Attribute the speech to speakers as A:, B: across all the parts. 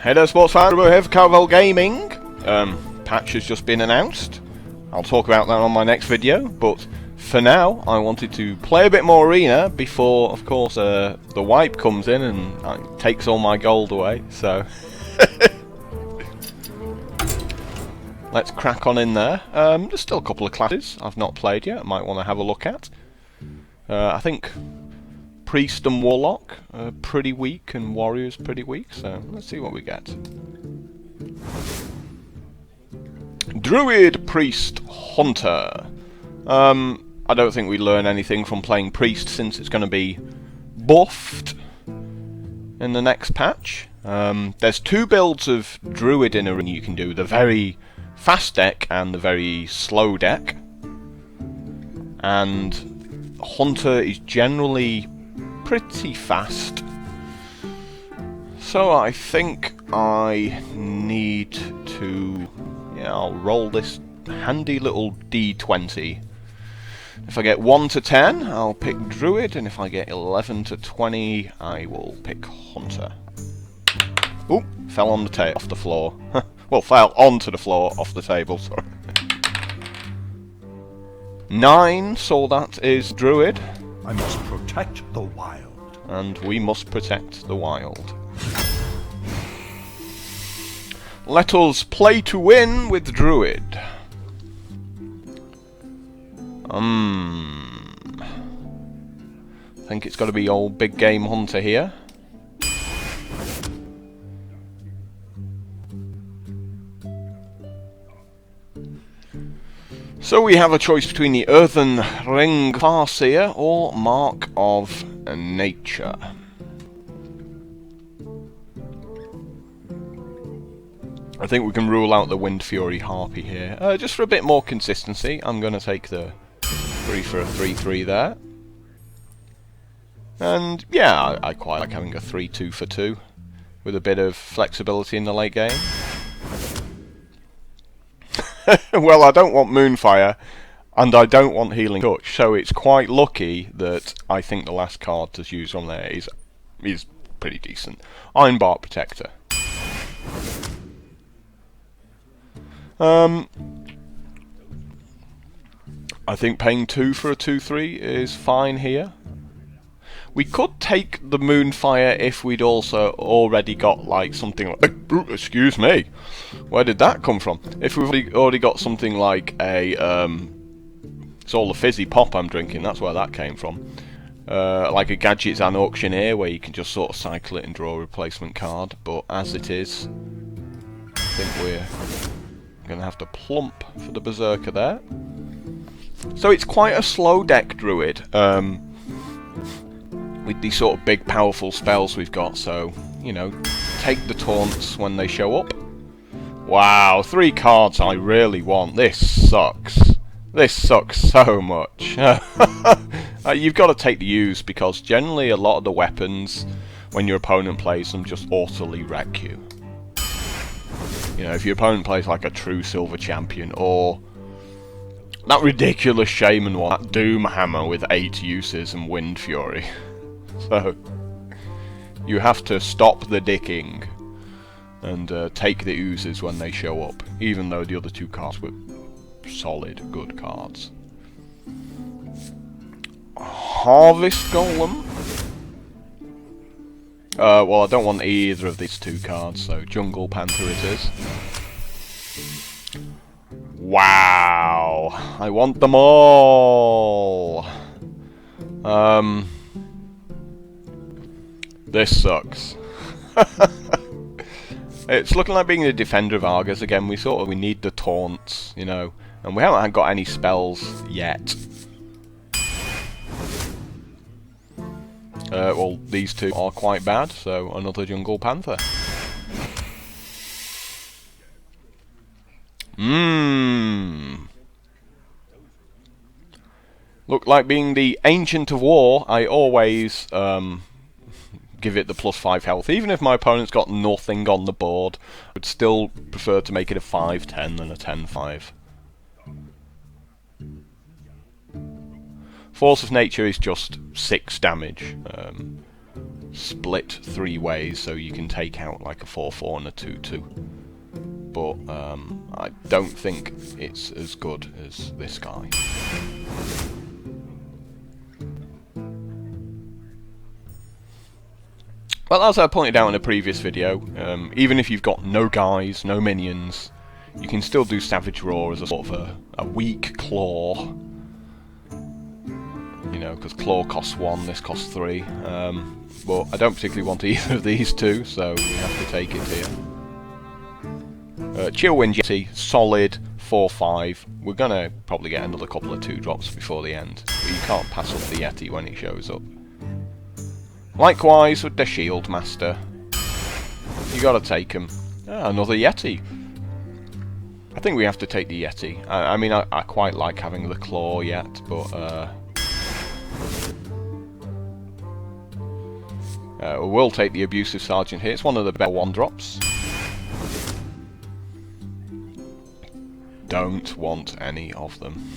A: Hey there, sports fan. Ribbo here for Cowbell Gaming. Patch has just been announced. I'll talk about that on my next video, but for now, I wanted to play a bit more Arena before, of course, the wipe comes in and takes all my gold away, so... Let's crack on in there. There's still a couple of classes I've not played yet, I might want to have a look at. I think Priest and Warlock are pretty weak, and Warrior's pretty weak, so let's see what we get. Druid, Priest, Hunter. I don't think we learn anything from playing Priest since it's going to be buffed in the next patch. There's two builds of Druid in Arena you can do, the very fast deck and the very slow deck. And Hunter is generally pretty fast. So I think I need to... yeah, I'll roll this handy little D20. If I get 1 to 10, I'll pick Druid, and if I get 11 to 20, I will pick Hunter. Ooh, fell on the off the floor. Well, fell onto the floor, off the table, sorry. 9, so that is Druid.
B: I must protect the wild.
A: And we must protect the wild. Let us play to win with Druid. I think it's got to be old big game Hunter here. So we have a choice between the Earthen Ring Farseer or Mark of Nature. I think we can rule out the Wind Fury Harpy here. Just for a bit more consistency, I'm going to take the 3 for a 3/3 there. And yeah, I quite like having a 3-2 for 2 with a bit of flexibility in the late game. Well, I don't want Moonfire, and I don't want Healing Touch, so it's quite lucky that I think the last card to use on there is pretty decent. Ironbark Protector. I think paying 2 for a 2/3 is fine here. We could take the Moonfire if we'd also already got like something like... excuse me! Where did that come from? If we've already got something like a... it's all the fizzy pop I'm drinking, that's where that came from. Like a Gadgets and Auctioneer, where you can just sort of cycle it and draw a replacement card. But as it is, I think we're going to have to plump for the Berserker there. So it's quite a slow deck, Druid. With these sort of big powerful spells we've got, so, you know, take the taunts when they show up. Wow, 3 cards I really want. This sucks. This sucks so much. You've got to take the use, because generally a lot of the weapons, when your opponent plays them, just utterly wreck you. You know, if your opponent plays like a true silver champion, or that ridiculous shaman one, that Doom Hammer with 8 uses and Wind Fury. So, you have to stop the dicking and take the oozes when they show up, even though the other 2 cards were solid, good cards. Harvest Golem. Well, I don't want either of these 2 cards, so Jungle Panther it is. Wow! I want them all! This sucks. It's looking like being the defender of Argus again. We need the taunts, you know, and we haven't got any spells yet. Well, these 2 are quite bad, so another Jungle Panther. Look, like being the Ancient of War, I always give it the +5 health. Even if my opponent's got nothing on the board, I would still prefer to make it a 5-10 than a 10-5. Force of Nature is just 6 damage. split 3 ways, so you can take out like a 4/4 and a 2/2. But I don't think it's as good as this guy. Well, as I pointed out in a previous video, even if you've got no guys, no minions, you can still do Savage Roar as a sort of a weak claw. You know, because claw costs 1, this costs 3. But I don't particularly want either of these two, so we have to take it here. Chillwind Yeti, solid 4/5. We're gonna probably get another couple of 2-drops before the end, but you can't pass up the Yeti when he shows up. Likewise with the Shield Master. You gotta take him. Ah, another Yeti. I think we have to take the Yeti. I mean, I quite like having the Claw yet, but we'll take the Abusive Sergeant here. It's one of the better 1-drops. Don't want any of them.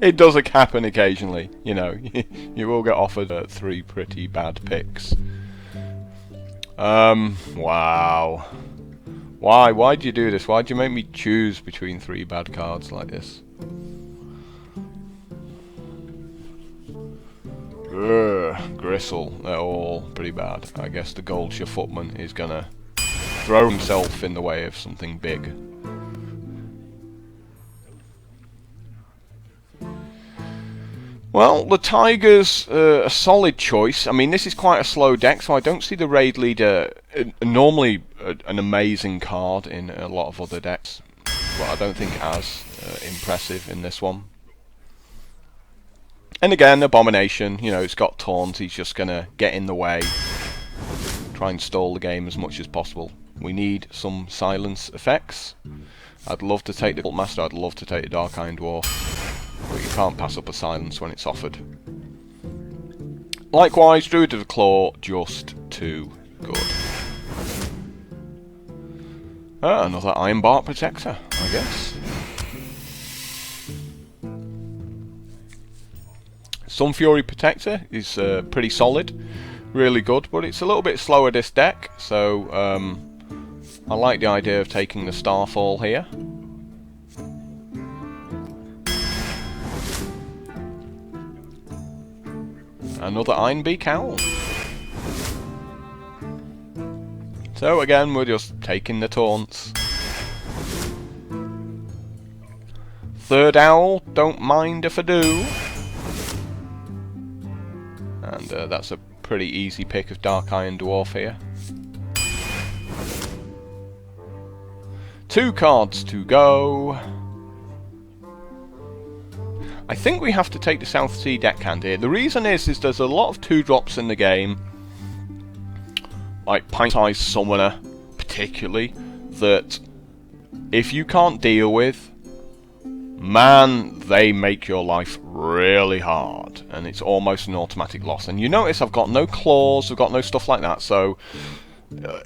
A: It does happen occasionally, you know. You will get offered 3 pretty bad picks. Wow. Why'd you do this? Why'd you make me choose between 3 bad cards like this? Gristle, they're all pretty bad. I guess the Goldshire Footman is gonna throw himself in the way of something big. Well, the Tiger's a solid choice. I mean, this is quite a slow deck, so I don't see the Raid Leader normally an amazing card in a lot of other decks, but I don't think as impressive in this one. And again, Abomination, you know, it's got taunt, he's just gonna get in the way, try and stall the game as much as possible. We need some silence effects. I'd love to take the Cult Master, I'd love to take the Dark Iron Dwarf, but you can't pass up a silence when it's offered. Likewise, Druid of the Claw, just too good. Another Iron Bark Protector, I guess. Sun Fury Protector is pretty solid, really good, but it's a little bit slower this deck, so I like the idea of taking the Starfall here. Another Ironbeak Owl. So again, we're just taking the taunts. Third Owl, don't mind if I do. And that's a pretty easy pick of Dark Iron Dwarf here. 2 cards to go. I think we have to take the South Sea deckhand here. The reason is there's a lot of 2-drops in the game, like Pint-Sized Summoner particularly, that if you can't deal with, man, they make your life really hard, and it's almost an automatic loss. And you notice I've got no claws, I've got no stuff like that, so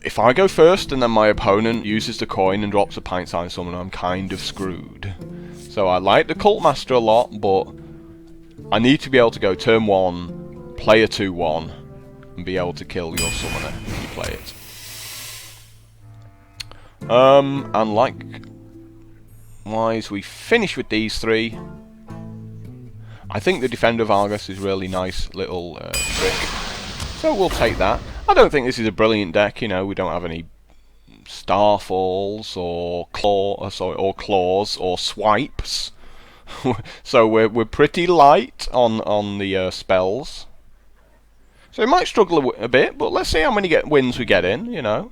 A: if I go first and then my opponent uses the coin and drops a Pint-Sized Summoner, I'm kind of screwed. So I like the Cult Master a lot, but I need to be able to go turn 1, play a 2/1, and be able to kill your summoner if you play it. And likewise, we finish with these 3. I think the Defender of Argus is a really nice little trick, so we'll take that. I don't think this is a brilliant deck, you know, we don't have any Starfalls or claws or swipes, so we're pretty light on the spells. So we might struggle a bit, but let's see how many wins we get in, you know.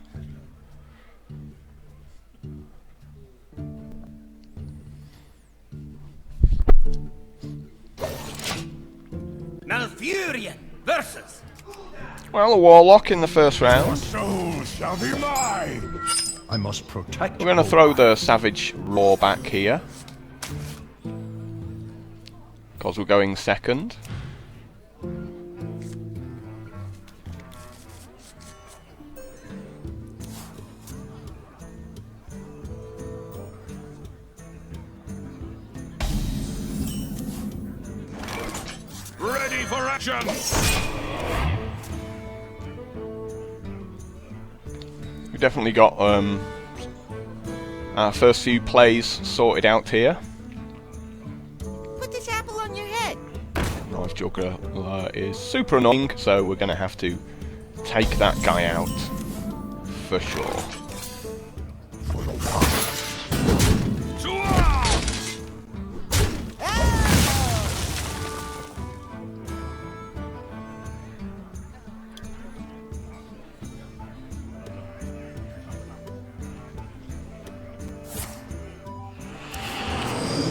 C: Malfurion versus.
A: Well, a Warlock in the first round.
B: Your soul shall be mine. I must protect.
A: We're going to throw the Savage Roar back here, because we're going second.
C: Ready
B: Ready for action!
A: We've definitely got our first few plays sorted out here.
C: Put this apple on your head.
A: Knife Juggler is super annoying, so we're going to have to take that guy out for sure.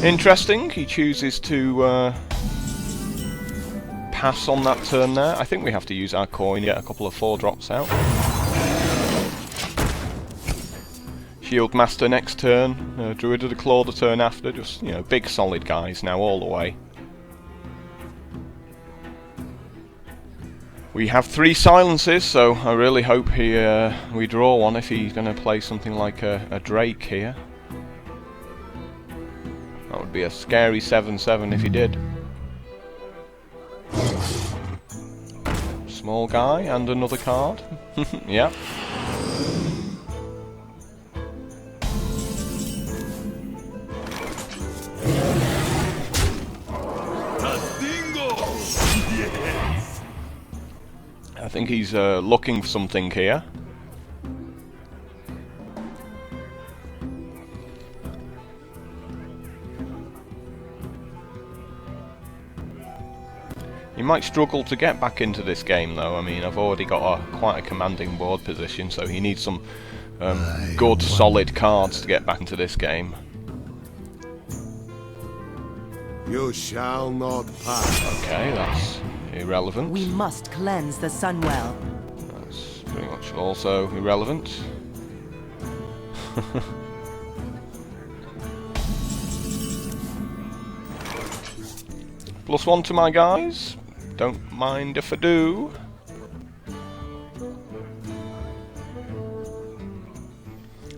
A: Interesting, he chooses to pass on that turn there. I think we have to use our coin to get a couple of 4-drops out. Shield Master next turn, Druid of the Claw the turn after, just, you know, big solid guys now all the way. We have 3 silences, so I really hope we draw one if he's going to play something like a Drake here. That would be a scary 7/7 if he did. Small guy and another card. Yeah.
B: Yes.
A: I think he's looking for something here. He might struggle to get back into this game though. I mean, I've already got quite a commanding board position, so he needs some good solid cards to get back into this game.
B: You shall not pass.
A: Okay, that's irrelevant.
C: We must cleanse the Sunwell.
A: That's pretty much also irrelevant. +1 to my guys. Don't mind if I do.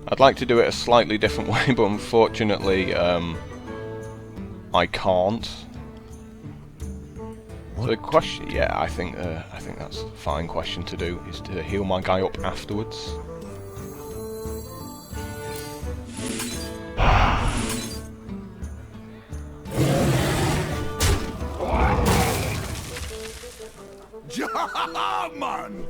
A: I'd like to do it a slightly different way, but unfortunately, I can't. So the question, yeah, I think that's a fine question to do, is to heal my guy up afterwards.
B: Man!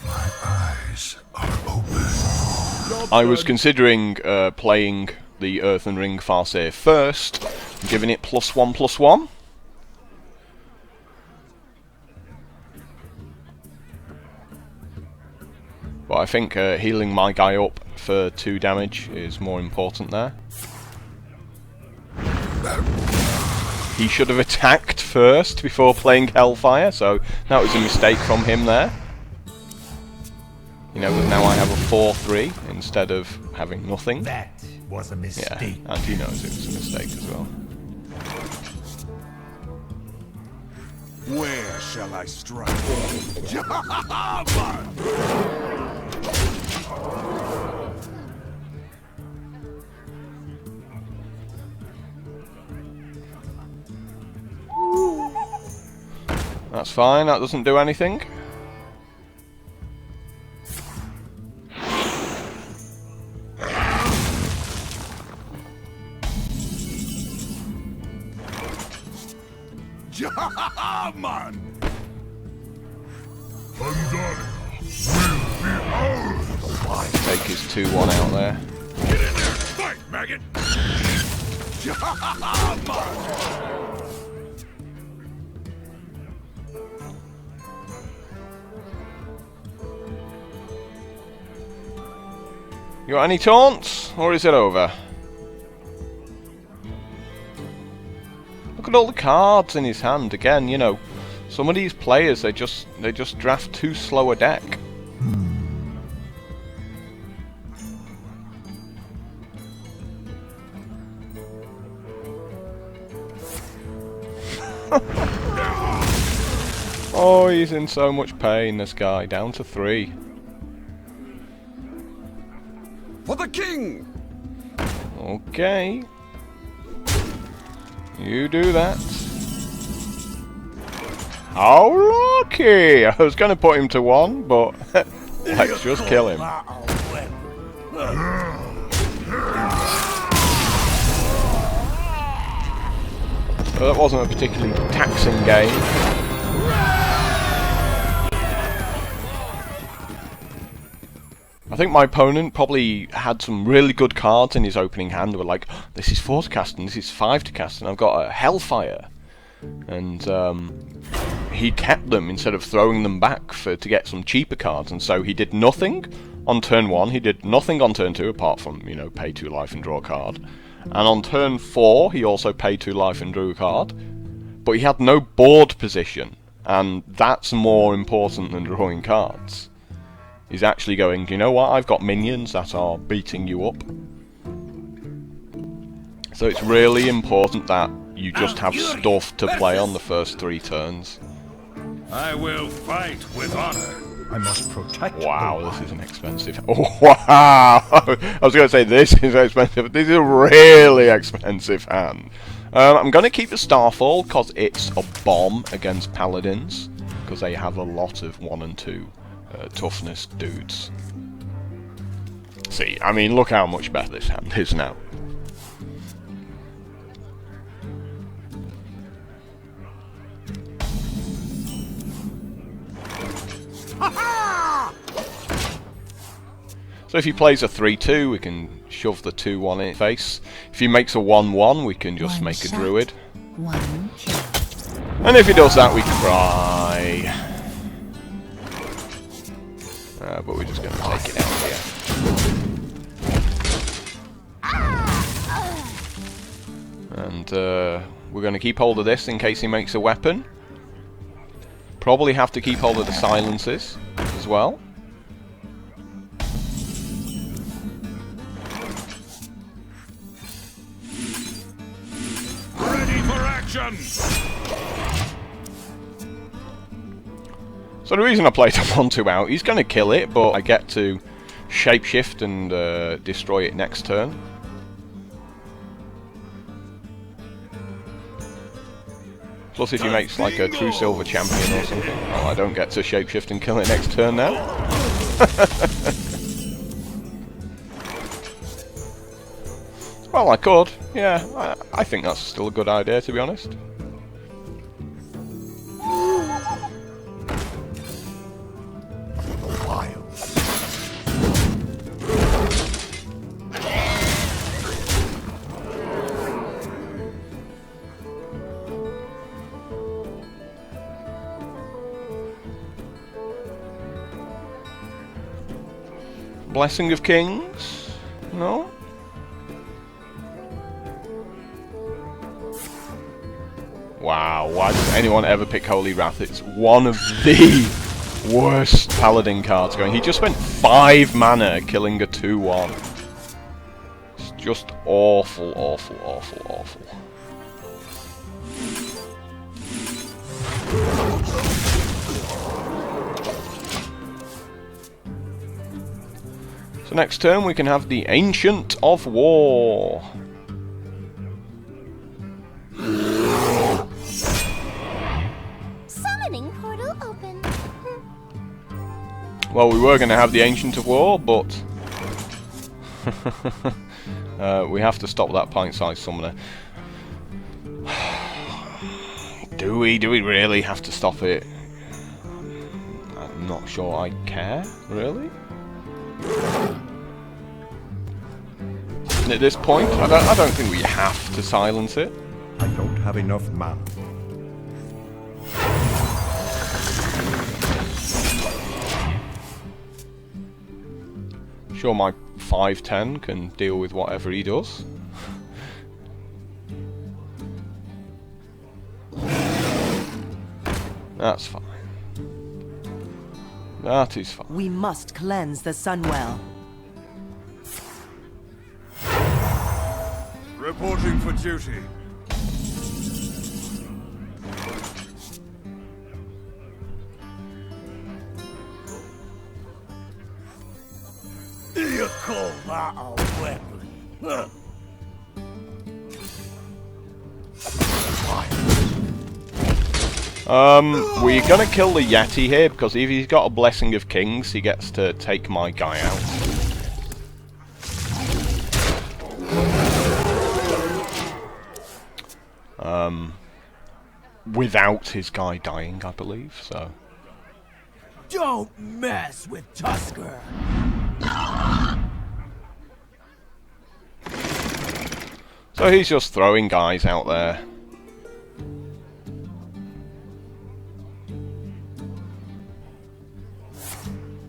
B: My eyes are open.
A: I was considering playing the Earthen Ring Farseer first, giving it +1/+1. But I think healing my guy up for 2 damage is more important there. He should have attacked first before playing Hellfire, so that was a mistake from him there. You know, but now I have a 4/3 instead of having nothing.
B: That was a mistake.
A: Yeah, and he knows it was a mistake as well.
B: Where shall I strike? Man!
A: That's fine, that doesn't do anything.
B: Man!
A: Take his 2/1 out there.
B: Get in there! Fight, maggot! Man!
A: You got any taunts, or is it over? Look at all the cards in his hand again. You know, some of these players they just draft too slow a deck. Oh, he's in so much pain. This guy down to 3.
B: the king!
A: Okay. You do that. How lucky! I was going to put him to 1, but let's just kill him. So that wasn't a particularly taxing game. I think my opponent probably had some really good cards in his opening hand. They were like, oh, this is 4 to cast and this is 5 to cast, and I've got a Hellfire. And he kept them instead of throwing them back to get some cheaper cards, and so he did nothing on turn 1, he did nothing on turn 2 apart from, you know, pay 2 life and draw a card. And on turn 4 he also paid 2 life and drew a card, but he had no board position, and that's more important than drawing cards. He's actually going, you know what, I've got minions that are beating you up. So it's really important that you just have stuff to play on the first 3 turns.
B: I will fight with honor. I must protect.
A: Wow, this is an expensive. Oh, wow! I was going to say this is expensive. This is a really expensive hand. I'm going to keep the Starfall because it's a bomb against paladins, because they have a lot of 1 and 2 toughness dudes. See, I mean, look how much better this hand is now. So if he plays a 3-2, we can shove the 2-1 in his face. If he makes a 1-1, we can just make a Druid. And if he does that, we cry. But we're just going to take it out here. And we're going to keep hold of this in case he makes a weapon. Probably have to keep hold of the silences as well.
B: Ready for action!
A: So the reason I played a 1-2 out, he's going to kill it, but I get to shapeshift and destroy it next turn. Plus if he makes like a true silver champion or something, well, I don't get to shapeshift and kill it next turn now. Well, I could, yeah, I think that's still a good idea, to be honest. Blessing of Kings? No? Wow, why does anyone ever pick Holy Wrath? It's one of the worst Paladin cards going. He just spent 5 mana killing a 2-1. It's just awful, awful, awful, awful. So next turn we can have the Ancient of War.
D: Summoning portal open.
A: Well, we were going to have the Ancient of War, but we have to stop that pint-sized summoner. Do we really have to stop it? I'm not sure I care, really. At this point, I don't think we have to silence it.
B: I don't have enough mana.
A: Sure, my 5/10 can deal with whatever he does. That's fine. That is fine.
E: We must cleanse the Sunwell.
B: Reporting for duty. You call a weapon.
A: We're gonna kill the Yeti here, because if he's got a Blessing of Kings, he gets to take my guy out. Without his guy dying, I believe, so...
C: Don't mess with Tusker.
A: So he's just throwing guys out there.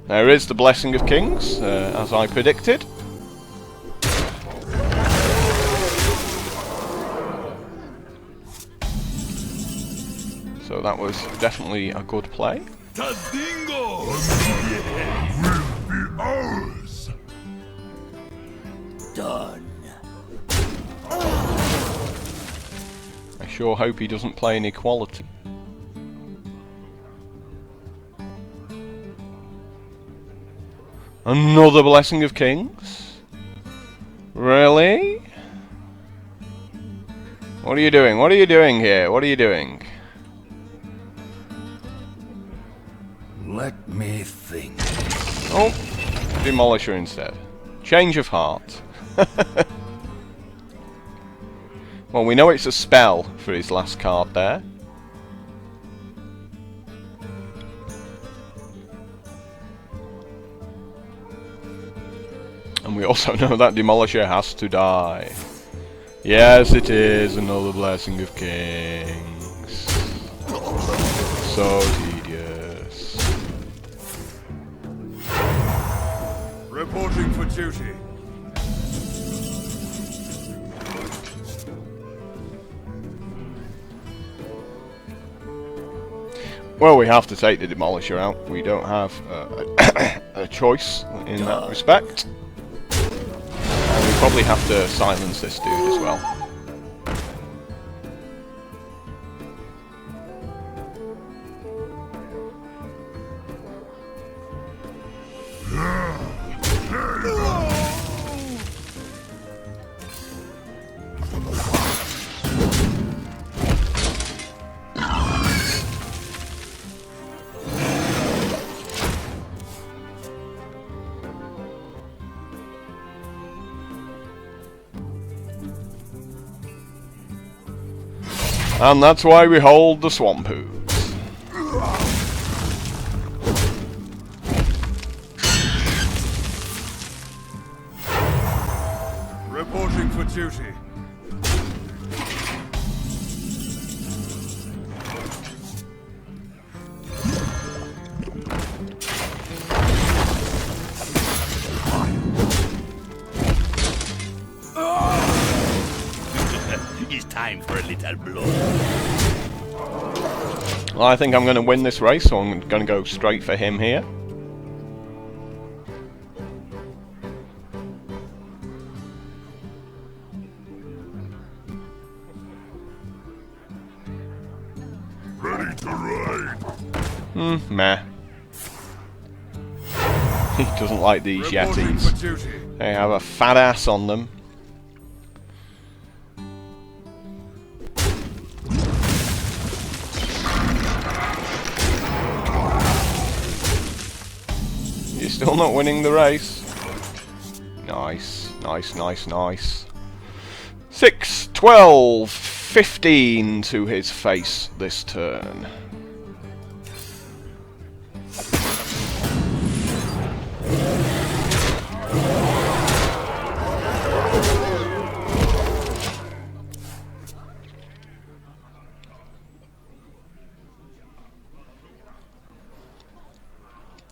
A: There is the Blessing of Kings, as I predicted. So that was definitely a good play.
B: Tadingo will be ours.
C: Done.
A: I sure hope he doesn't play an equality. Another Blessing of Kings? Really? What are you doing? What are you doing here? What are you doing?
B: Let me think.
A: Oh, Demolisher instead. Change of heart. Well, we know it's a spell for his last card there. And we also know that Demolisher has to die. Yes, it is another Blessing of Kings. So tedious.
B: Reporting for duty.
A: Well, we have to take the Demolisher out. We don't have a choice in that respect. And we probably have to silence this dude as well. And that's why we hold the Swamp Hooves.
B: Reporting for duty.
C: It's time for a little blow.
A: Well, I think I'm going to win this race, so I'm going to go straight for him here.
B: Ready to ride.
A: Meh. He doesn't like these
B: Reporting for
A: Yetis.
B: duty.
A: They have a fat ass on them. You're still not winning the race. Nice, nice, nice, nice. 6, 12, 15 to his face this turn.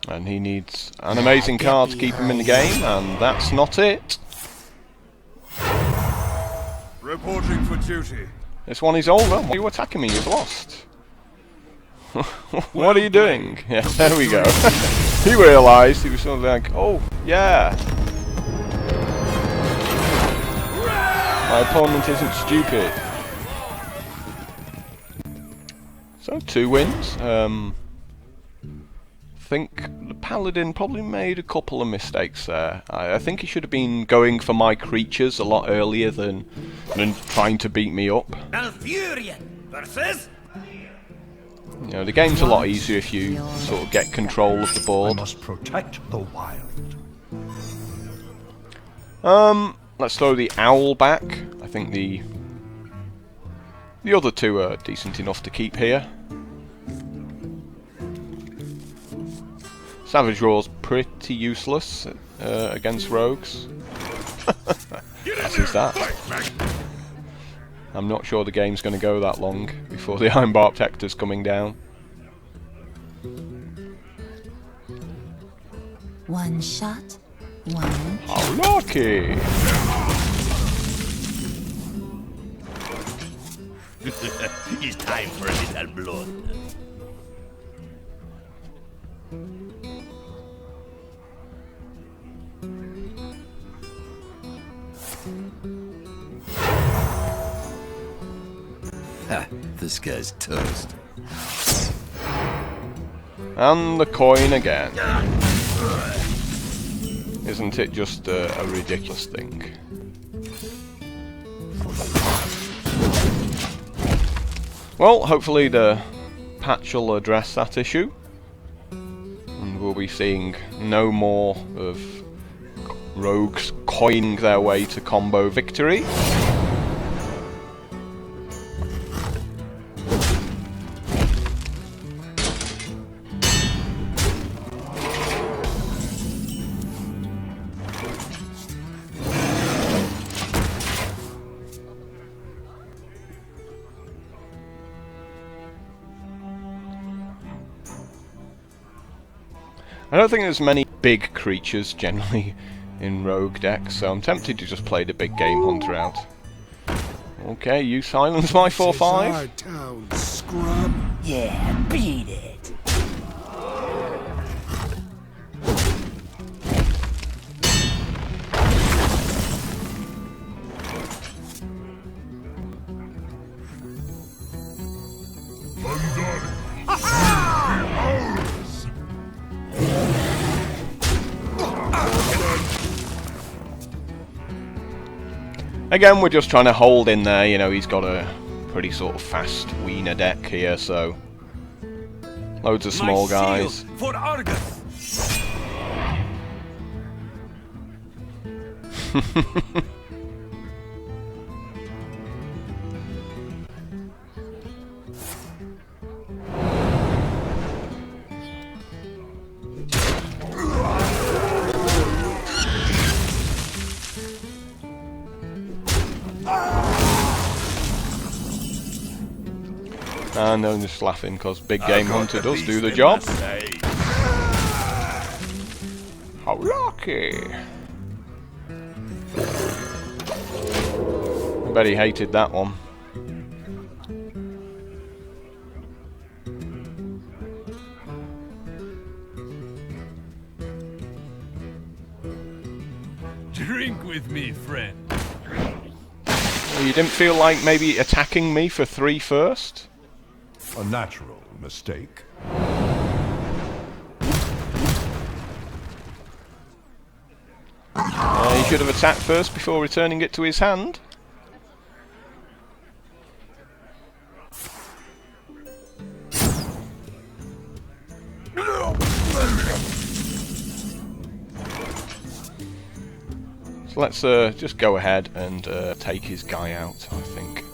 A: And he needs an amazing card to keep him in the game, and that's not it.
B: Reporting for duty.
A: This one is over. Why are you attacking me? You've lost. What are you doing? Yeah, there we go. He realised, he was sort of like, oh, yeah. My opponent isn't stupid. So, 2 wins. think the Paladin probably made a couple of mistakes there. I think he should have been going for my creatures a lot earlier than trying to beat me up.
C: Alfurian versus...
A: You know, the game's a lot easier if you sort of get control of the
B: I
A: board.
B: must protect the wild.
A: Let's throw the owl back. I think the other two are decent enough to keep here. Savage Raw's pretty useless against rogues. As is that. I'm not sure the game's going to go that long before the Ironbark Protector's coming down.
D: One shot, one.
A: How lucky!
C: It's time for a little blood. Ha, this guy's toast.
A: And the coin again. Isn't it just a ridiculous thing? Well, hopefully the patch will address that issue. And we'll be seeing no more of rogues coining their way to combo victory. I don't think there's many big creatures generally in rogue decks, so I'm tempted to just play the big game hunter out. Okay, you silence my 4/5.
B: Town scrub.
C: Yeah, beat it.
A: Again, we're just trying to hold in there, you know, he's got a pretty sort of fast wiener deck here, so... Loads of small guys.
C: For Argus.
A: And I'm just laughing because Big Game Hunter does do the job. How lucky! I bet he hated that one.
F: Drink with me, friend.
A: Well, you didn't feel like maybe attacking me for 3 first?
B: A natural mistake.
A: He should have attacked first before returning it to his hand. So let's just go ahead and take his guy out, I think.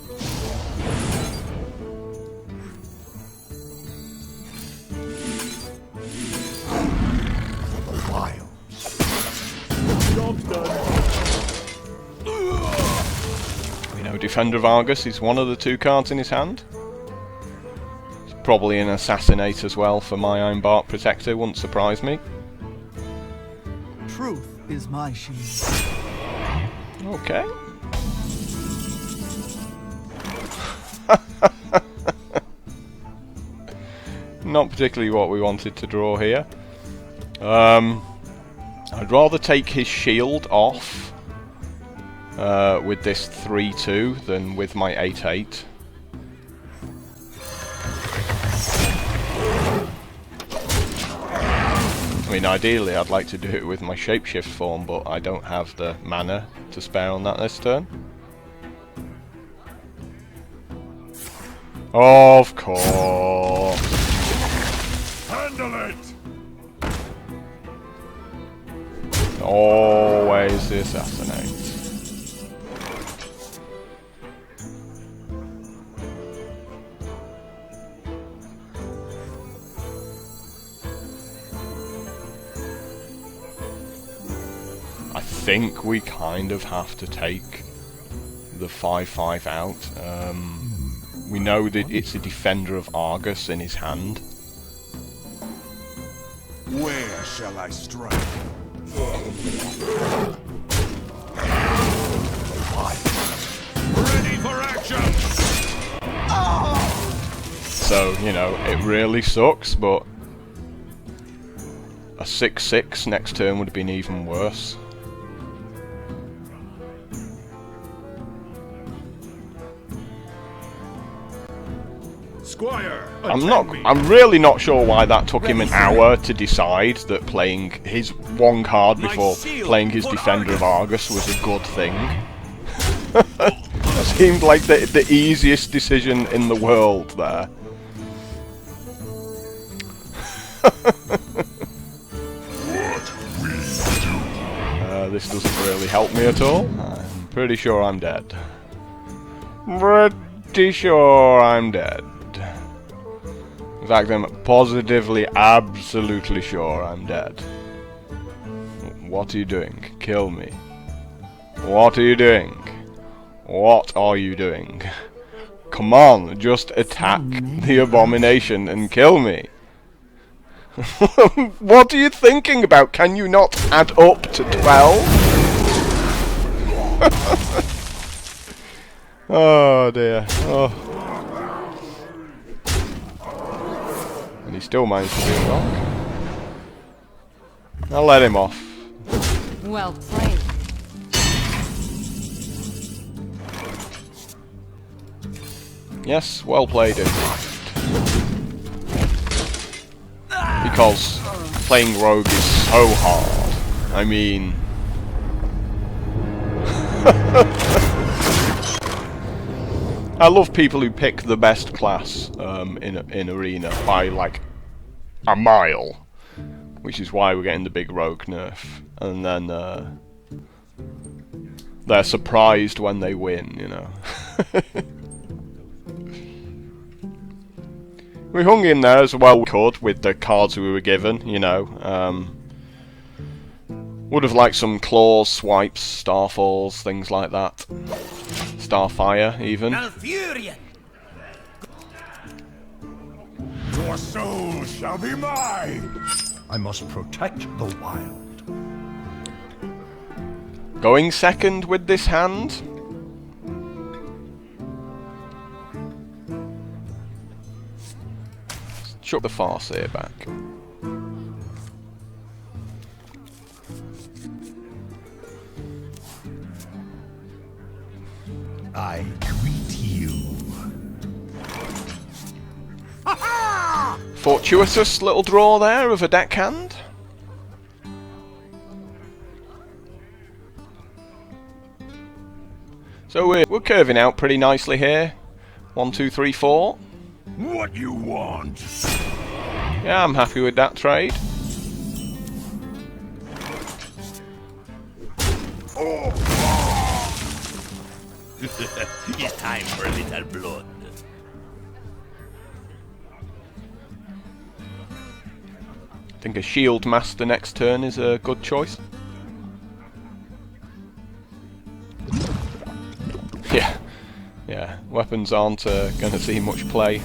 A: We know Defender of Argus is one of the 2 cards in his hand. It's probably an Assassinate as well for my Ironbark Protector, wouldn't surprise me.
G: Truth is my shield.
A: Okay. Not particularly what we wanted to draw here. I'd rather take his shield off with this 3/2 than with my 8/8. mean, ideally I'd like to do it with my shapeshift form, but I don't have the mana to spare on that this turn. Of course.
B: Handle it!
A: Always the assassinate. I think we kind of have to take the 5/5 out. We know that it's a Defender of Argus in his hand.
B: Where shall I strike? Ready for action!
A: So, you know, it really sucks, but a 6/6 next turn would have been even worse.
B: Squire,
A: I'm really not sure why that took him an hour to decide that playing his one card before playing his Defender of Argus was a good thing. That seemed like the easiest decision in the world there. This doesn't really help me at all. I'm pretty sure I'm dead. Pretty sure I'm dead. In fact, I'm positively, absolutely sure I'm dead. What are you doing? Kill me. What are you doing? What are you doing? Come on, just attack the abomination and kill me. What are you thinking about? Can you not add up to 12? Oh dear. Oh. And he still managed to do it wrong. I'll let him off.
E: Well played.
A: Yes, well played indeed. Because playing rogue is so hard. I mean... I love people who pick the best class in Arena by like a mile, which is why we're getting the big rogue nerf, and then they're surprised when they win, you know. We hung in there as well we could with the cards we were given, you know. Would have liked some claws, swipes, starfalls, things like that. Starfire, even.
B: Your soul shall be mine! I must protect the wild.
A: Going second with this hand? Chuck the Farseer back.
B: I greet you.
A: Fortuitous little draw there of a deckhand. So we're curving out pretty nicely here. 1, 2, 3, 4.
B: What you want?
A: Yeah, I'm happy with that trade.
F: It's time for a little blood.
A: I think a Shield Master next turn is a good choice. Yeah, weapons aren't going to see much play.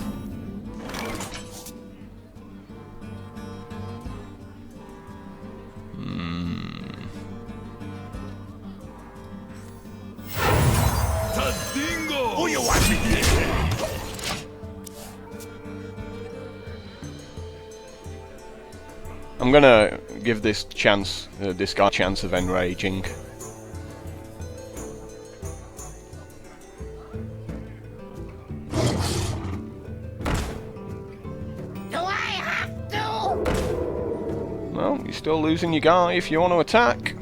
B: Oh, you want me here?
A: I'm gonna give this chance, this guy a chance of enraging. You're still losing your guy if you want to attack.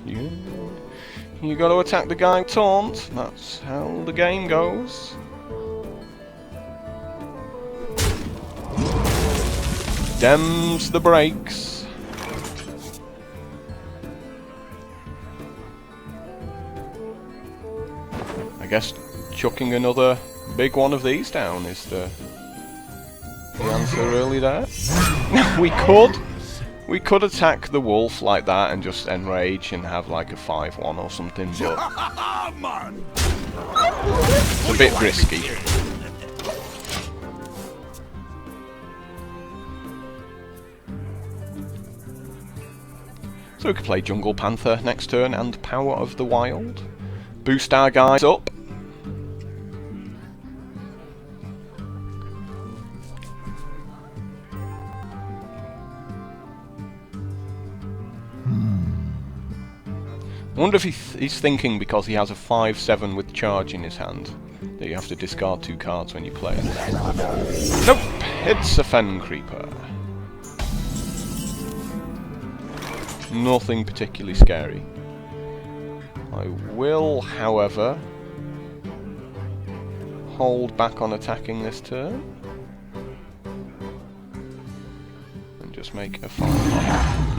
A: Yeah. You got to attack the guy with taunt. That's how the game goes. Dems the brakes. I guess chucking another big one of these down is the answer really there. We could attack the wolf like that and just enrage and have like a 5-1 or something, but it's a bit risky. So we could play Jungle Panther next turn and Power of the Wild. Boost our guys up. I wonder if he's thinking because he has a 5/7 with charge in his hand that you have to discard 2 cards when you play it. Nope, it's a Fen Creeper. Nothing particularly scary. I will, however, hold back on attacking this turn and just make a 5/5.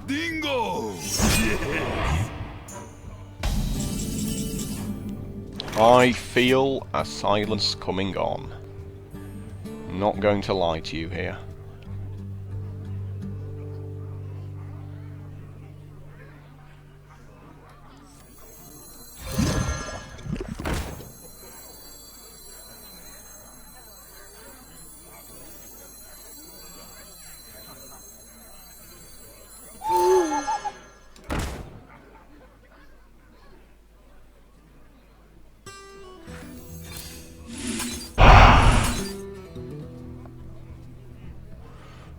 F: Dingo! Yes!
A: I feel a silence coming on. I'm not going to lie to you here.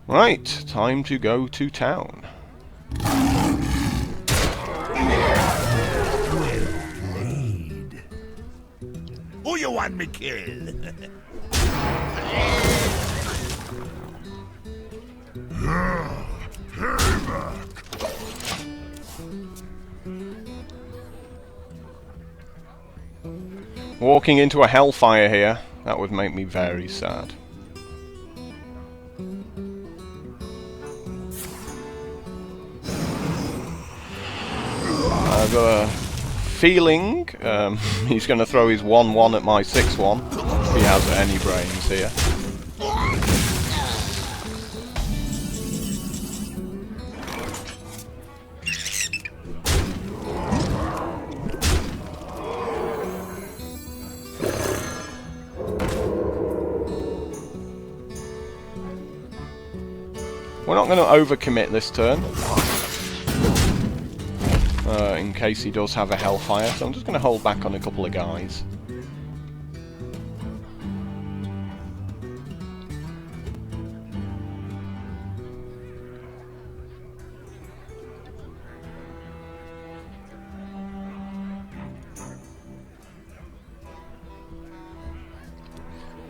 A: Right, time to go to town.
F: Who you want me kill?
A: Walking into a hellfire here, that would make me very sad. I've got a feeling he's going to throw his 1/1 at my 6/1 if he has any brains here. We're not going to overcommit this turn. In case he does have a Hellfire, so I'm just going to hold back on a couple of guys.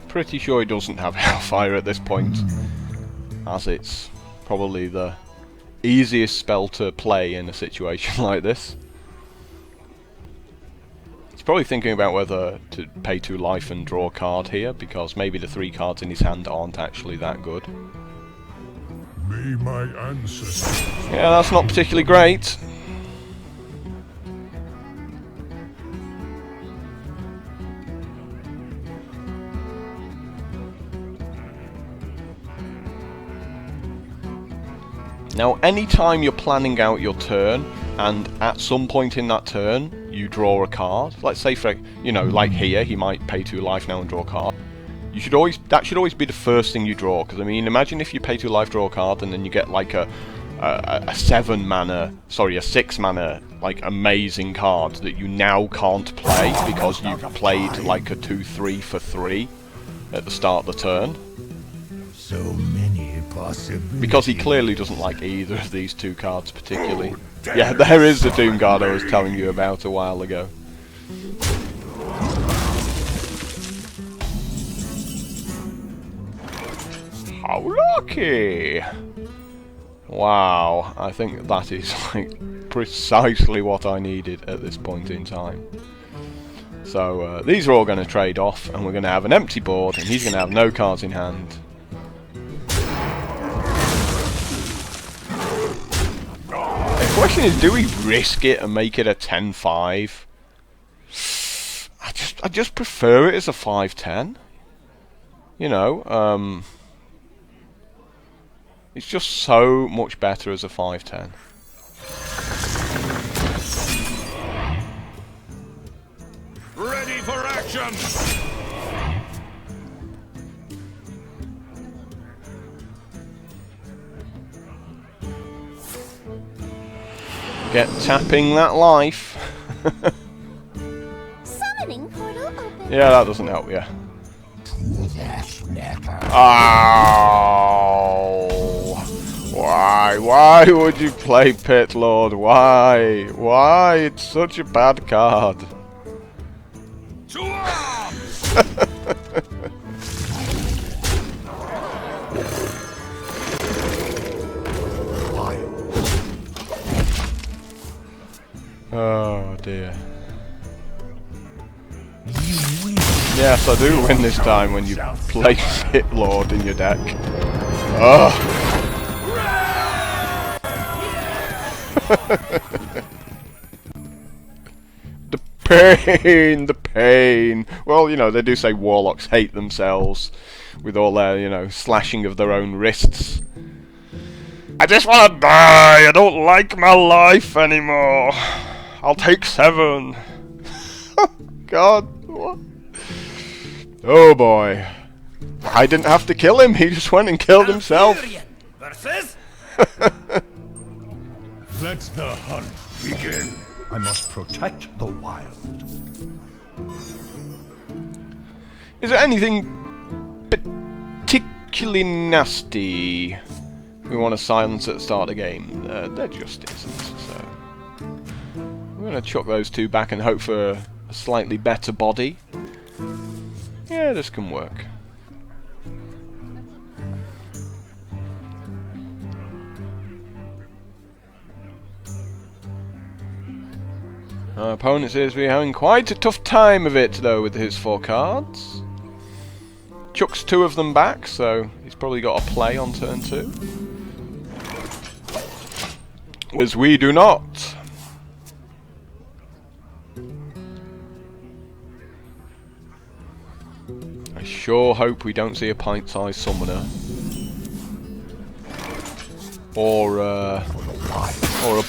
A: Pretty sure he doesn't have Hellfire at this point, as it's probably the easiest spell to play in a situation like this. He's probably thinking about whether to pay 2 life and draw a card here, because maybe the 3 cards in his hand aren't actually that good.
B: May my ancestors...
A: Yeah, that's not particularly great. Now, anytime you're planning out your turn, and at some point in that turn, you draw a card. Let's say, for you know, like here, he might pay 2 life now and draw a card. That should always be the first thing you draw. Because I mean, imagine if you pay 2 life, draw a card, and then you get like a a 7 mana, sorry, a 6 mana, like, amazing card that you now can't play because you played like a 2/3 for 3 at the start of the turn.
F: So many possibilities.
A: Because he clearly doesn't like either of these two cards particularly. Yeah, there is the Doom Guard I was telling you about a while ago. How lucky! Wow, I think that is like precisely what I needed at this point in time. So these are all going to trade off, and we're going to have an empty board, and he's going to have no cards in hand. The question is, do we risk it and make it a 10-5? I just prefer it as a 5-10. You know, it's just so much better as a 5-10.
F: Ready for action!
A: Get tapping that life.
D: Summoning portal open.
A: Yeah, that doesn't help you. Ow! Why would you play Pit Lord? Why? Why? It's such a bad card.
F: To arms!
A: Oh dear. Yes, I do win this time when you play Pit Lord in your deck. Oh. The pain, the pain. Well, you know, they do say warlocks hate themselves with all their, you know, slashing of their own wrists. I just want to die. I don't like my life anymore. I'll take 7. God, what? Oh boy. I didn't have to kill him, he just went and killed himself.
F: Versus?
B: Let the hunt begin. I must protect the wild.
A: Is there anything particularly nasty we want to silence at the start of the game? There just isn't, so we're going to chuck those two back and hope for a slightly better body. Yeah, this can work. Our opponent seems to be having quite a tough time of it, though, with his 4 cards. Chucks 2 of them back, so he's probably got a play on turn 2. As we do not. I sure hope we don't see a pint-sized summoner. Or a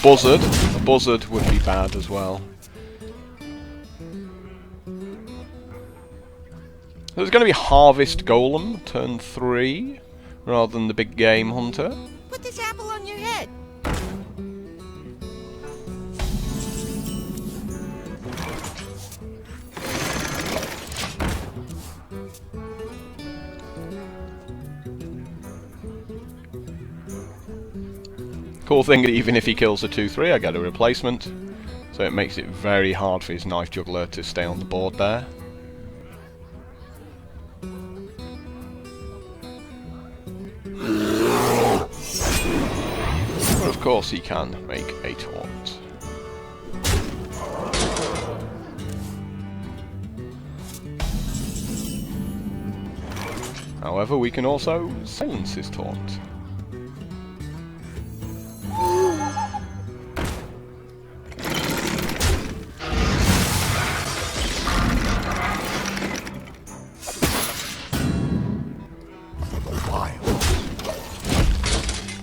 A: buzzard. A buzzard would be bad as well. There's going to be Harvest Golem, turn 3, rather than the big game hunter.
C: Put this apple on your head.
A: Cool thing, even if he kills a 2/3, I get a replacement. So it makes it very hard for his Knife Juggler to stay on the board there. But of course he can make a taunt. However, we can also silence his taunt.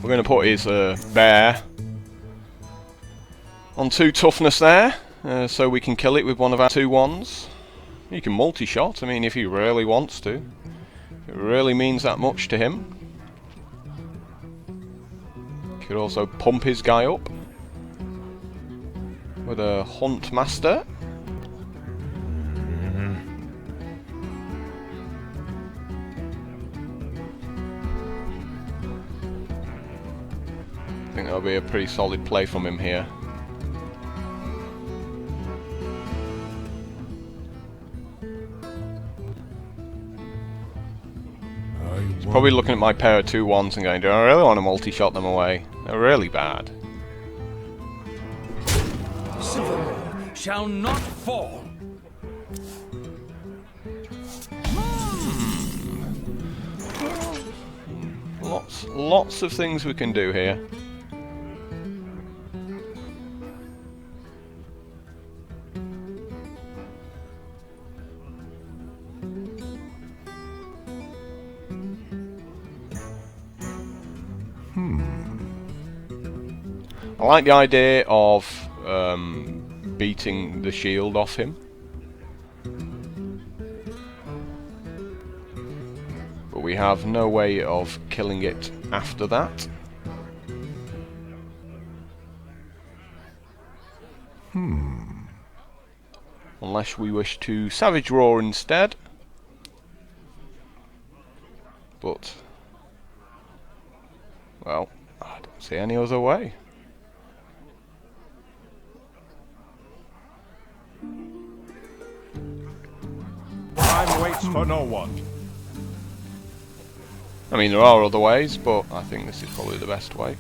A: We're going to put his bear on 2 toughness there, so we can kill it with one of our 2/1s. He can multi-shot, I mean, if he really wants to. It really means that much to him. Could also pump his guy up with a Hunt Master. I think that'll be a pretty solid play from him here. He's probably looking at my pair of 2/1s and going, do I really want to multi-shot them away? They're really bad.
F: Silver shall not fall.
A: Lots of things we can do here. I like the idea of beating the shield off him. But we have no way of killing it after that. Unless we wish to Savage Roar instead. But, well, I don't see any other way.
B: Time waits for no one.
A: I mean, there are other ways, but I think this is probably the best way.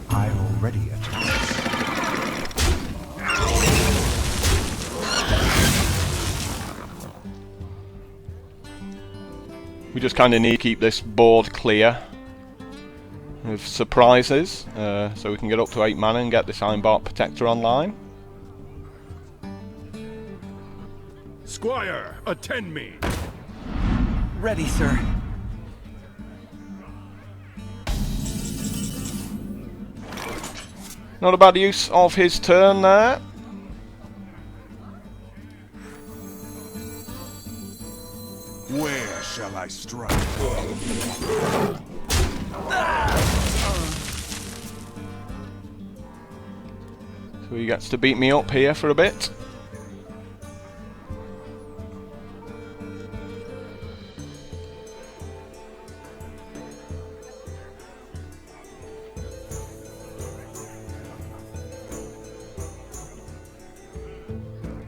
B: I already attacked.
A: We just kind of need to keep this board clear of surprises, so we can get up to 8 mana and get this Ironbark Protector online.
B: Squire, attend me.
G: Ready, sir.
A: Not a bad use of his turn there.
B: Where shall I strike?
A: So he gets to beat me up here for a bit.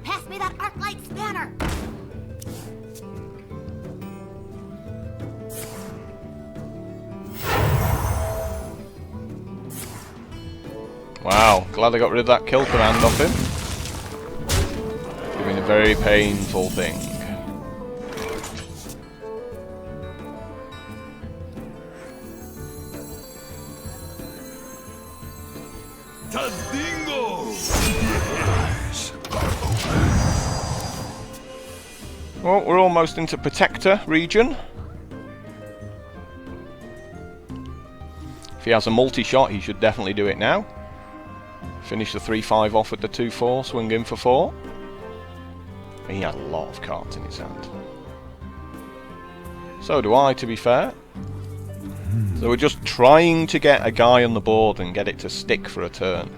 C: Pass me that arc-light spanner!
A: Wow, glad I got rid of that kill command off him. It's been a very painful thing.
F: Tazdingo!
A: Well, we're almost into Protector region. If he has a multi-shot, he should definitely do it now. Finish the 3-5 off with the 2-4, swing in for 4. He has a lot of cards in his hand. So do I, to be fair. So we're just trying to get a guy on the board and get it to stick for a turn.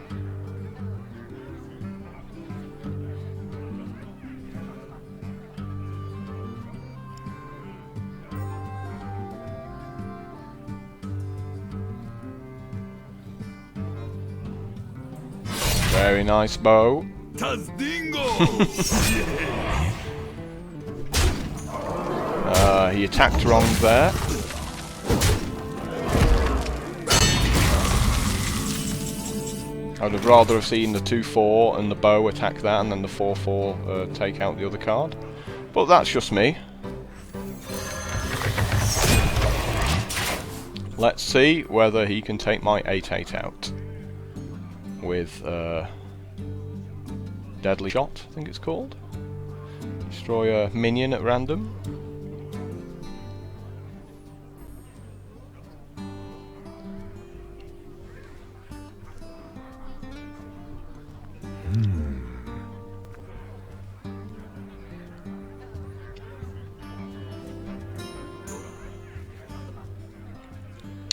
A: Very nice bow.
F: Tazdingo!
A: He attacked wrong there. I would have rather have seen the 2-4 and the bow attack that and then the 4-4 take out the other card. But that's just me. Let's see whether he can take my 8-8 out. With Deadly Shot, I think it's called. Destroy a minion at random.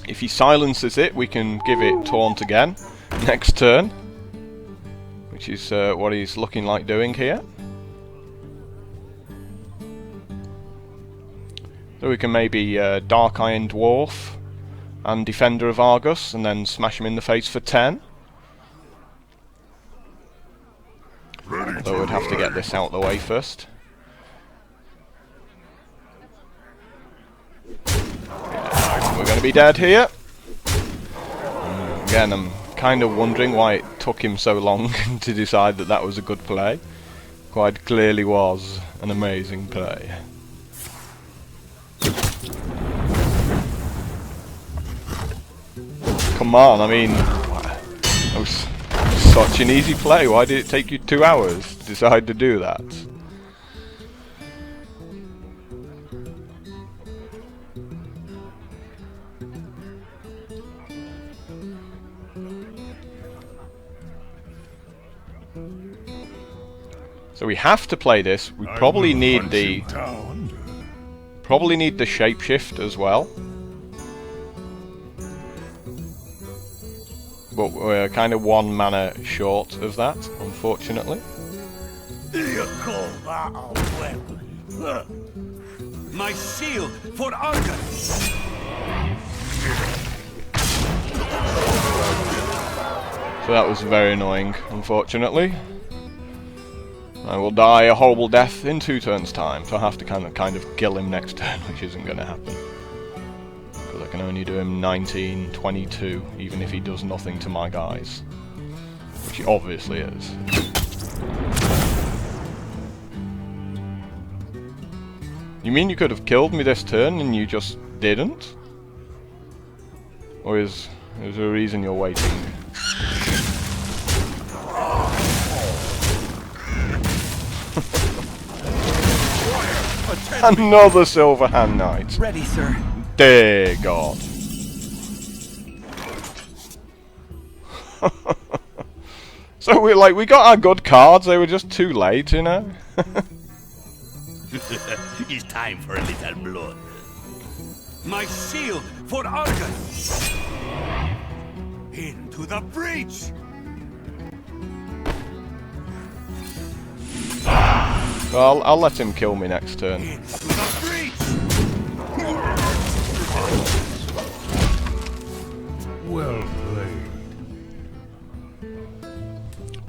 A: If he silences it, we can give it taunt again next turn, which is what he's looking like doing here. So we can maybe Dark Iron Dwarf and Defender of Argus, and then smash him in the face for 10. Although we'd have to get this out of the way first. Yeah, we're going to be dead here. Again, I'm kind of wondering why it took him so long to decide that that was a good play. Quite clearly was an amazing play. Come on, I mean, that was such an easy play. Why did it take you 2 hours to decide to do that? So we have to play this. We probably need the shapeshift as well. But we're kind of 1 mana short of that, unfortunately.
B: You call that a weapon?
F: My shield for Argus!
A: So that was very annoying, unfortunately. I will die a horrible death in 2 turns' time, so I have to kind of kill him next turn, which isn't going to happen. Because I can only do him 19, 22, even if he does nothing to my guys. Which he obviously is. You mean you could have killed me this turn and you just didn't? Or is there a reason you're waiting? Another Silver Hand Knight.
G: Ready, sir.
A: Dear God. So we got our good cards, they were just too late, you know?
B: It's time for a little blood.
F: My shield for Argus!
B: Into the breach!
A: Well, I'll let him kill me next turn.
B: Into the breach! Well played.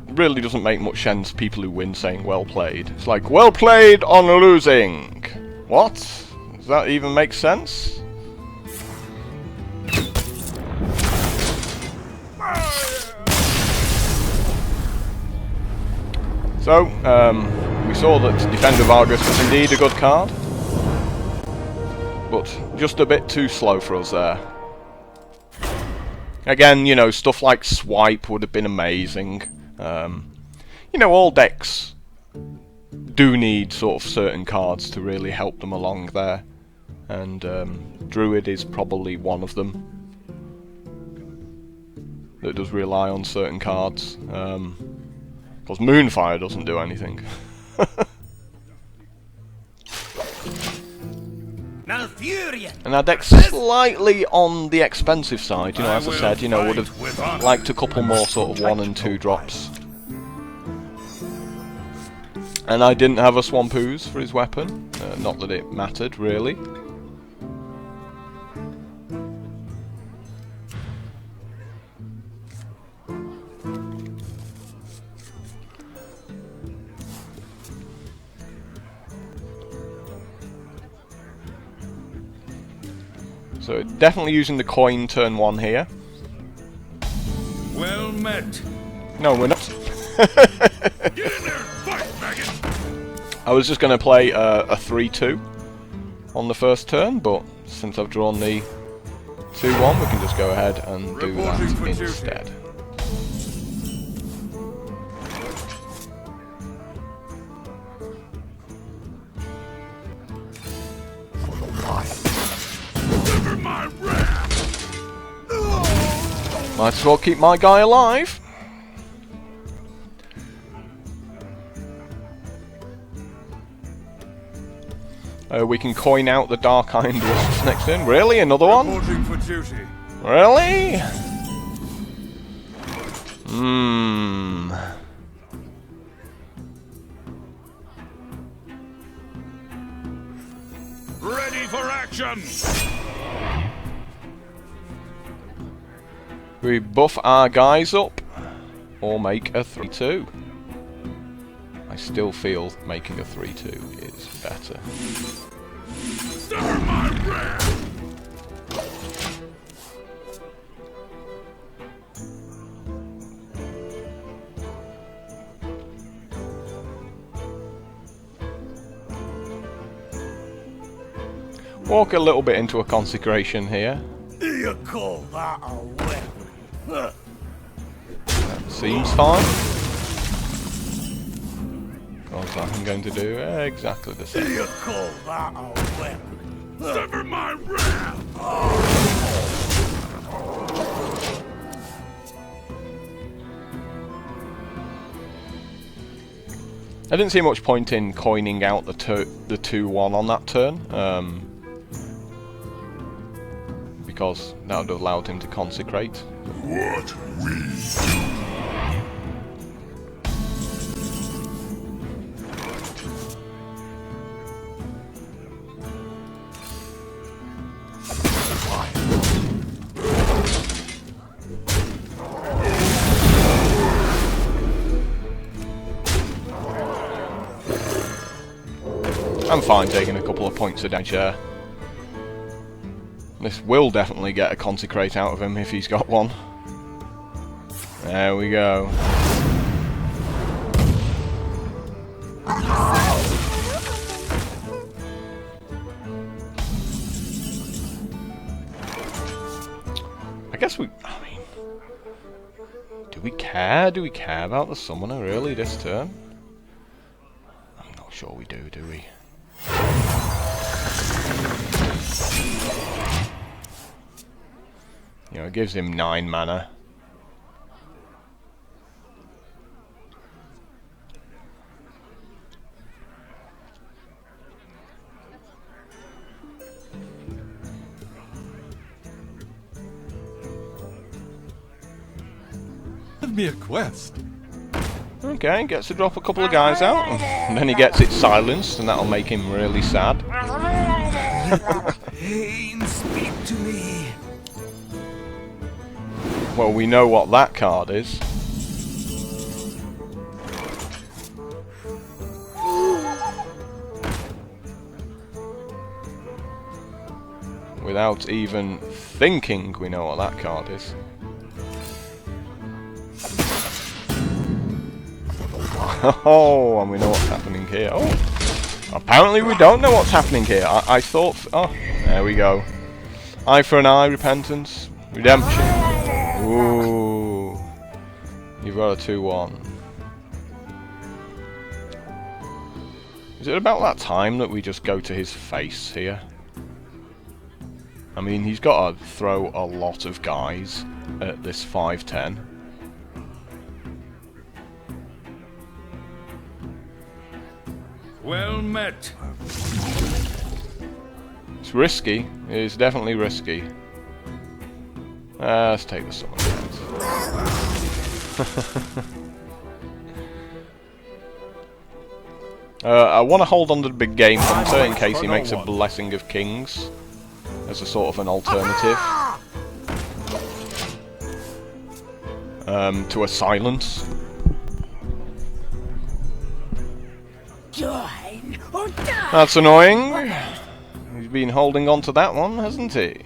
A: It really doesn't make much sense, people who win saying well played. It's like, well played on losing! What? Does that even make sense? So, we saw that Defender of Argus was indeed a good card, but just a bit too slow for us there. Again, you know, stuff like Swipe would have been amazing. You know, all decks do need sort of certain cards to really help them along there, and Druid is probably one of them that does rely on certain cards. Because Moonfire doesn't do anything. And our deck's slightly on the expensive side, you know, as I said, you know, would have liked a couple more sort of 1 and 2 drops. And I didn't have a Swamp Ooze for his weapon, not that it mattered, really. So definitely using the coin turn 1 here.
F: Well met.
A: No, we're not.
B: Get in there! Fight, maggot!
A: I was just going to play a 3-2 on the first turn, but since I've drawn the 2-1, we can just go ahead and do that instead. Might as well keep my guy alive. We can coin out the Dark Iron Dwarfs next turn. Really? Another one?
F: Reporting for duty.
A: Really?
B: Ready for action!
A: We buff our guys up, or make a 3-2. I still feel making a 3-2 is better.
B: Sever my wrath!
A: Walk a little bit into a consecration here.
B: You call that a weapon?
A: Seems fine. Because I'm going to do exactly the same.
B: You call that a weapon? Sever my wrath!
A: I didn't see much point in coining out the 2-1 on that turn. Because that would have allowed him to consecrate.
B: What we do.
A: I'm fine taking a couple of points of damage there. This will definitely get a consecrate out of him if he's got one. There we go. I guess I mean, do we care? Do we care about the summoner really this turn? I'm not sure we do we? You know, it gives him 9 mana.
H: Give me a quest.
A: Okay, gets to drop a couple of guys out, and then he gets it silenced, and that'll make him really sad.
G: Pain, speak to me.
A: Well, we know what that card is. Without even thinking, we know what that card is. Oh, and we know what's happening here. Oh, apparently we don't know what's happening here. I thought... Oh, there we go. Eye for an eye, repentance, redemption. Ooh. You've got a 2-1. Is it about that time that we just go to his face here? I mean, he's got to throw a lot of guys at this 5-10.
F: Well met.
A: It's risky. It's definitely risky. Let's take the summon out. I want to hold on to the big game hunter in case he makes a Blessing of Kings as a sort of an alternative to a silence. That's annoying. He's been holding on to that one, hasn't he?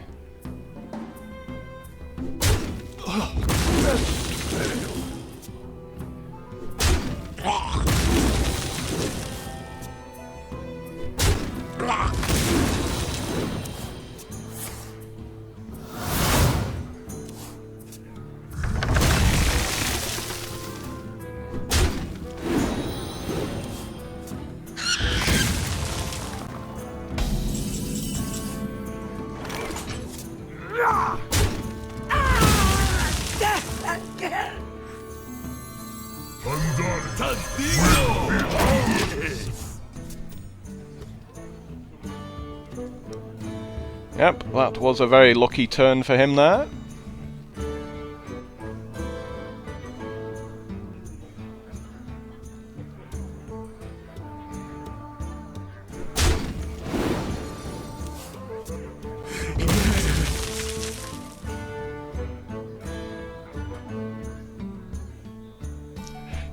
A: Yep, that was a very lucky turn for him there.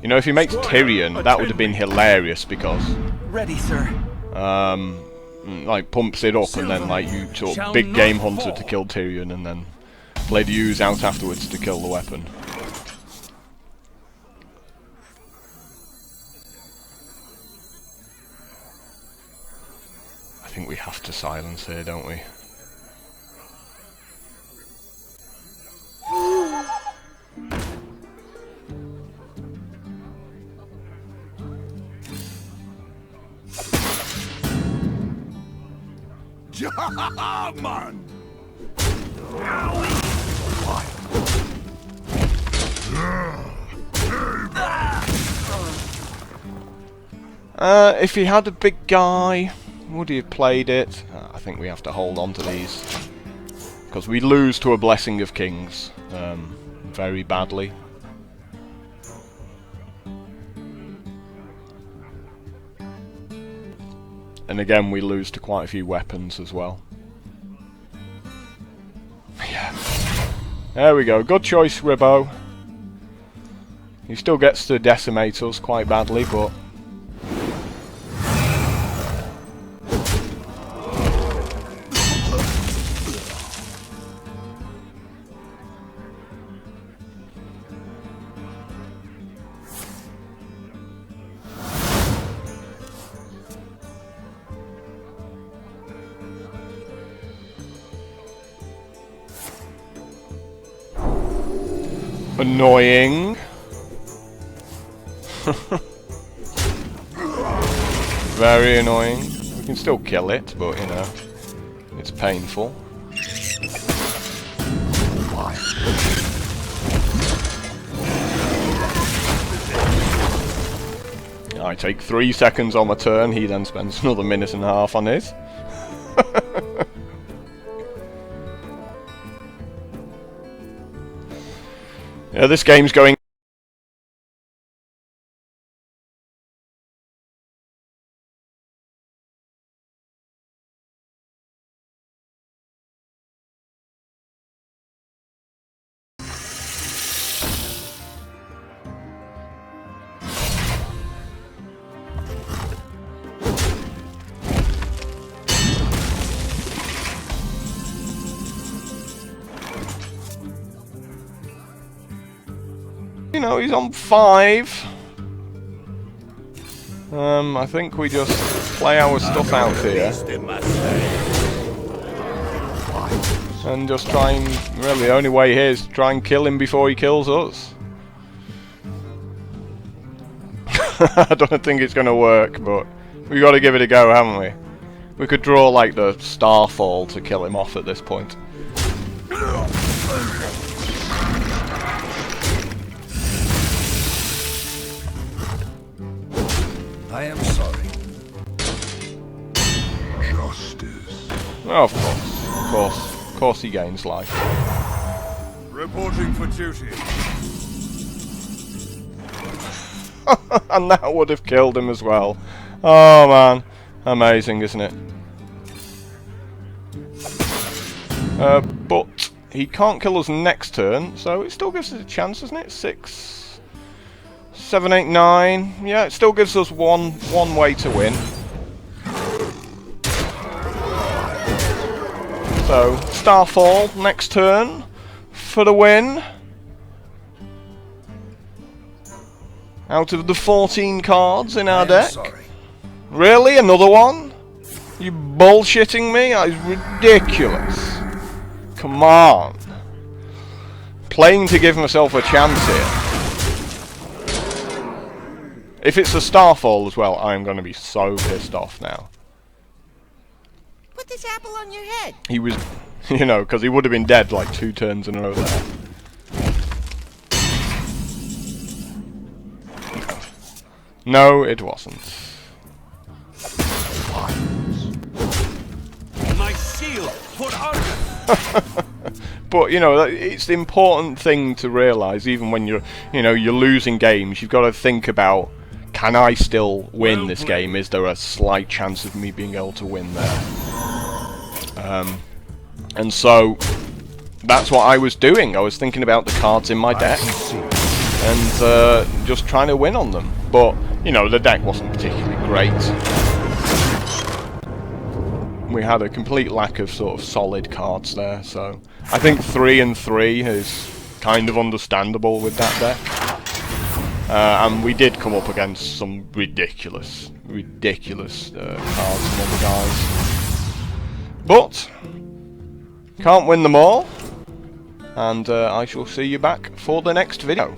A: You know, if he makes Tyrion, that would have been hilarious because,
G: Ready, sir.
A: like pumps it up and then like you sort of big game hunter to kill Tyrion and then play the use out afterwards to kill the weapon. I think we have to silence here, don't we?
B: Man!
A: If he had a big guy, would he have played it? I think we have to hold on to these. Because we lose to a Blessing of Kings very badly. And again, we lose to quite a few weapons as well. Yeah. There we go. Good choice, Ribbo. He still gets to decimate us quite badly, but... annoying. Very annoying. We can still kill it, but you know, it's painful. I take 3 seconds on my turn, he then spends another minute and a half on his. Yeah, this game's going... You know, he's on 5. I think we just play our stuff out here. And just try and... Really, the only way here is to try and kill him before he kills us. I don't think it's going to work, but we got to give it a go, haven't we? We could draw like the Starfall to kill him off at this point.
B: I am sorry. Justice.
A: Oh, of course he gains life.
B: Reporting for duty.
A: And that would have killed him as well. Oh man, amazing, isn't it? But he can't kill us next turn, so it still gives us a chance, doesn't it? 6, 7, 8, 9. Yeah, it still gives us one way to win. So Starfall next turn for the win. Out of the 14 cards in our deck.
B: Sorry.
A: Really? Another one? You bullshitting me? That is ridiculous. Come on. Playing to give myself a chance here. If it's a Starfall as well, I'm going to be so pissed off now.
C: Put this apple on your head.
A: He was, you know, because he would have been dead like 2 turns in a row there. No, it wasn't.
F: My shield for Argus.
A: But you know, it's the important thing to realise. Even when you're losing games, you've got to think about: can I still win this game? Is there a slight chance of me being able to win there? And so that's what I was doing. I was thinking about the cards in my deck. and just trying to win on them. But, you know, the deck wasn't particularly great. We had a complete lack of sort of solid cards there, so I think 3 and 3 is kind of understandable with that deck. And we did come up against some ridiculous cards from other guys. But can't win them all, and I shall see you back for the next video.